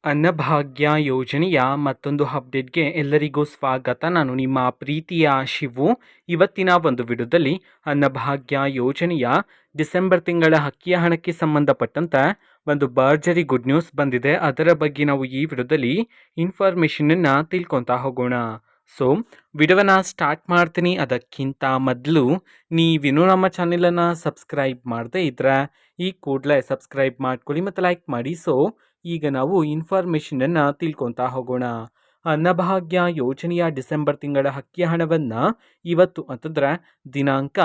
ಅನ್ನಭಾಗ್ಯ ಯೋಜನೆಯ ಮತ್ತೊಂದು ಅಪ್ಡೇಟ್ಗೆ ಎಲ್ಲರಿಗೂ ಸ್ವಾಗತ. ನಾನು ನಿಮ್ಮ ಪ್ರೀತಿಯ ಶಿವು. ಇವತ್ತಿನ ಒಂದು ವಿಡಿಯೋದಲ್ಲಿ ಅನ್ನಭಾಗ್ಯ ಯೋಜನೆಯ ಡಿಸೆಂಬರ್ ತಿಂಗಳ ಅಕ್ಕಿಯ ಹಣಕ್ಕೆ ಸಂಬಂಧಪಟ್ಟಂತೆ ಒಂದು ಭರ್ಜರಿ ಗುಡ್ ನ್ಯೂಸ್ ಬಂದಿದೆ. ಅದರ ಬಗ್ಗೆ ನಾವು ಈ ವಿಡಿಯೋದಲ್ಲಿ ಇನ್ಫಾರ್ಮೇಷನನ್ನು ತಿಳ್ಕೊತಾ ಹೋಗೋಣ. ಸೊ ವಿಡಿಯೋನ ಸ್ಟಾರ್ಟ್ ಮಾಡ್ತೀನಿ. ಅದಕ್ಕಿಂತ ಮೊದಲು ನೀವಿನ್ನೂ ನಮ್ಮ ಚಾನೆಲನ್ನು ಸಬ್ಸ್ಕ್ರೈಬ್ ಮಾಡದೇ ಇದ್ದರೆ ಈ ಕೂಡಲೇ ಸಬ್ಸ್ಕ್ರೈಬ್ ಮಾಡ್ಕೊಳ್ಳಿ ಮತ್ತು ಲೈಕ್ ಮಾಡಿ. ಸೊ ಈಗ ನಾವು ಇನ್ಫಾರ್ಮೇಷನನ್ನು ತಿಳ್ಕೊತಾ ಹೋಗೋಣ. ಅನ್ನಭಾಗ್ಯ ಯೋಜನೆಯ ಡಿಸೆಂಬರ್ ತಿಂಗಳ ಅಕ್ಕಿಯ ಹಣವನ್ನು ಇವತ್ತು ಅಂತಂದರೆ ದಿನಾಂಕ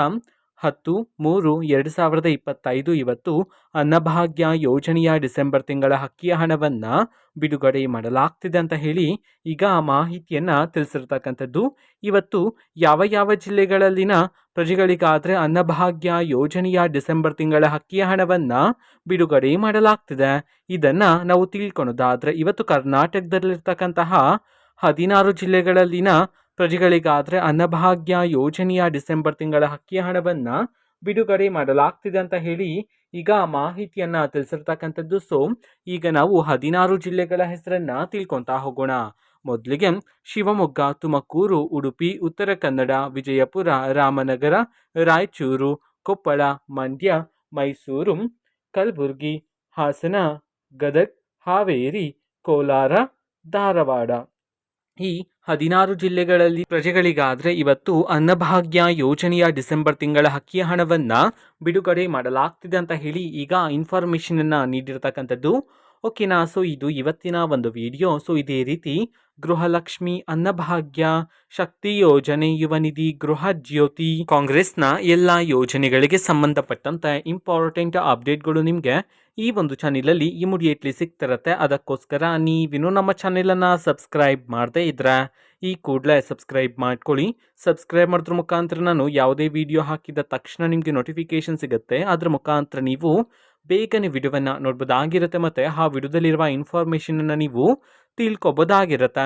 10/3/2025 ಇವತ್ತು ಅನ್ನಭಾಗ್ಯ ಯೋಜನೆಯ ಡಿಸೆಂಬರ್ ತಿಂಗಳ ಅಕ್ಕಿಯ ಹಣವನ್ನು ಬಿಡುಗಡೆ ಮಾಡಲಾಗ್ತಿದೆ ಅಂತ ಹೇಳಿ ಈಗ ಮಾಹಿತಿಯನ್ನು ತಿಳಿಸಿರ್ತಕ್ಕಂಥದ್ದು. ಇವತ್ತು ಯಾವ ಯಾವ ಜಿಲ್ಲೆಗಳಲ್ಲಿನ ಪ್ರಜೆಗಳಿಗಾದರೆ ಅನ್ನಭಾಗ್ಯ ಯೋಜನೆಯ ಡಿಸೆಂಬರ್ ತಿಂಗಳ ಅಕ್ಕಿಯ ಹಣವನ್ನು ಬಿಡುಗಡೆ ಮಾಡಲಾಗ್ತಿದೆ ಇದನ್ನು ನಾವು ತಿಳ್ಕೊಳೋದಾದರೆ ಇವತ್ತು ಕರ್ನಾಟಕದಲ್ಲಿರ್ತಕ್ಕಂತಹ 16 ಜಿಲ್ಲೆಗಳಲ್ಲಿನ ಪ್ರಜೆಗಳಿಗಾದರೆ ಅನ್ನಭಾಗ್ಯ ಯೋಜನೆಯ ಡಿಸೆಂಬರ್ ತಿಂಗಳ ಅಕ್ಕಿಯ ಹಣವನ್ನು ಬಿಡುಗಡೆ ಮಾಡಲಾಗ್ತಿದೆ ಅಂತ ಹೇಳಿ ಈಗ ಮಾಹಿತಿಯನ್ನು ತಿಳಿಸಿರ್ತಕ್ಕಂಥದ್ದು. ಸೊ ಈಗ ನಾವು 16 ಜಿಲ್ಲೆಗಳ ಹೆಸರನ್ನು ತಿಳ್ಕೊತಾ ಹೋಗೋಣ. ಮೊದಲಿಗೆ ಶಿವಮೊಗ್ಗ, ತುಮಕೂರು, ಉಡುಪಿ, ಉತ್ತರ ಕನ್ನಡ, ವಿಜಯಪುರ, ರಾಮನಗರ, ರಾಯಚೂರು, ಕೊಪ್ಪಳ, ಮಂಡ್ಯ, ಮೈಸೂರು, ಕಲಬುರಗಿ, ಹಾಸನ, ಗದಗ, ಹಾವೇರಿ, ಕೋಲಾರ, ಧಾರವಾಡ. ಈ 16 ಜಿಲ್ಲೆಗಳಲ್ಲಿ ಪ್ರಜೆಗಳಿಗಾದರೆ ಇವತ್ತು ಅನ್ನಭಾಗ್ಯ ಯೋಜನೆಯ ಡಿಸೆಂಬರ್ ತಿಂಗಳ ಅಕ್ಕಿಯ ಹಣವನ್ನು ಬಿಡುಗಡೆ ಮಾಡಲಾಗ್ತಿದೆ ಅಂತ ಹೇಳಿ ಈಗ ಇನ್ಫಾರ್ಮೇಷನನ್ನು ನೀಡಿರ್ತಕ್ಕಂಥದ್ದು. ಓಕೆನಾ. ಸೊ ಇದು ಇವತ್ತಿನ ಒಂದು ವಿಡಿಯೋ. ಸೊ ಇದೇ ರೀತಿ ಗೃಹಲಕ್ಷ್ಮಿ, ಅನ್ನಭಾಗ್ಯ, ಶಕ್ತಿ ಯೋಜನೆ, ಯುವ ನಿಧಿ, ಗೃಹ ಜ್ಯೋತಿ, ಕಾಂಗ್ರೆಸ್ನ ಎಲ್ಲ ಯೋಜನೆಗಳಿಗೆ ಸಂಬಂಧಪಟ್ಟಂತೆ ಇಂಪಾರ್ಟೆಂಟ್ ಅಪ್ಡೇಟ್ಗಳು ನಿಮಗೆ ಈ ಒಂದು ಚಾನೆಲಲ್ಲಿ ಇಮಿಡಿಯೇಟ್ಲಿ ಸಿಗ್ತಿರತ್ತೆ. ಅದಕ್ಕೋಸ್ಕರ ನೀವಿನ್ನೂ ನಮ್ಮ ಚಾನೆಲನ್ನು ಸಬ್ಸ್ಕ್ರೈಬ್ ಮಾಡದೇ ಇದ್ರೆ ಈ ಕೂಡಲೇ ಸಬ್ಸ್ಕ್ರೈಬ್ ಮಾಡ್ಕೊಳ್ಳಿ. ಸಬ್ಸ್ಕ್ರೈಬ್ ಮಾಡೋದ್ರ ಮುಖಾಂತರ ನಾನು ಯಾವುದೇ ವಿಡಿಯೋ ಹಾಕಿದ ತಕ್ಷಣ ನಿಮಗೆ ನೋಟಿಫಿಕೇಶನ್ ಸಿಗುತ್ತೆ. ಅದ್ರ ಮುಖಾಂತರ ನೀವು ಬೇಗನೆ ವಿಡಿಯೋವನ್ನು ನೋಡ್ಬೋದಾಗಿರುತ್ತೆ ಮತ್ತು ಆ ವಿಡಿಯೋದಲ್ಲಿರುವ ಇನ್ಫಾರ್ಮೇಷನನ್ನು ನೀವು ತಿಳ್ಕೊಬೋದಾಗಿರುತ್ತೆ.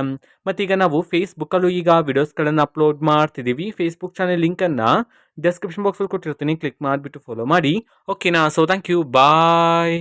ಮತ್ತೀಗ ನಾವು ಫೇಸ್ಬುಕ್ಕಲ್ಲೂ ಈಗ ವಿಡಿಯೋಸ್ಗಳನ್ನು ಅಪ್ಲೋಡ್ ಮಾಡ್ತಿದ್ದೀವಿ. ಫೇಸ್ಬುಕ್ ಚಾನೆಲ್ ಲಿಂಕನ್ನು ಡಿಸ್ಕ್ರಿಪ್ಷನ್ ಬಾಕ್ಸಲ್ಲಿ ಕೊಟ್ಟಿರ್ತೀನಿ, ಕ್ಲಿಕ್ ಮಾಡಿಬಿಟ್ಟು ಫಾಲೋ ಮಾಡಿ. ಓಕೆನಾ. So thank you, bye.